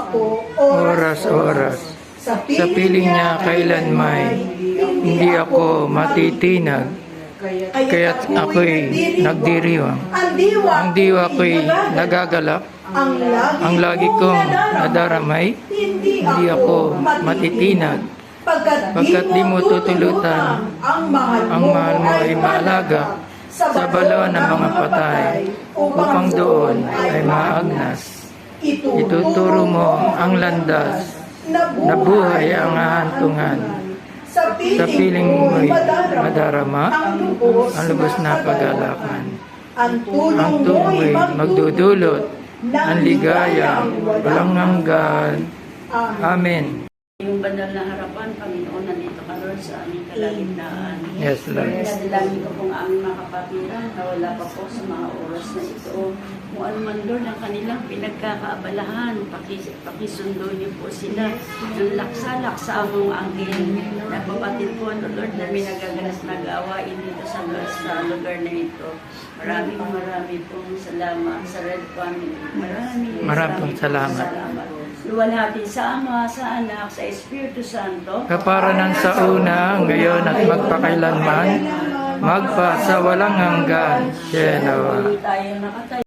ako oras-oras. Sa piling niya kailanmay, hindi ako matitinag, kaya't ako'y nagdiriwang. Ang diwa ko'y nagagalak, ang lagi kong nadaramay, hindi ako matitinag, pagkat di mo tutulutan, ang mahal mo ay maalaga sa balawan ng mga patay, upang doon ay maagnas. Ituturo mo ang landas, na buhay ang hahantungan. Sa piling mo'y madarama ang lubos na pag-alakan. Ang tulong mo'y magdudulot ng ligaya, walang hanggan. Amen. Yung banal na harapan, Panginoon, nandito ka Lord sa aming kalagitnaan. Yes, Lord. Dalangin ko pong aming mga kapatiran na wala pa po sa mga oras na ito. Kung ano man Lord ang kanilang pinagkakaabalahan, pakisundo niyo po sila ng laksa-laksa among angkin. Nagpapatid po ano Lord na may nagagalas nag-awain dito sa lugar na ito. Marami pong salamat sa Red Family. Maraming salamat. Luwalhati sa Ama, sa Anak, sa Espiritu Santo. Kaparanan sa una, ngayon at magpakailanman, magpa sa walang hanggan. Siya nawa. Tayo nakatayo.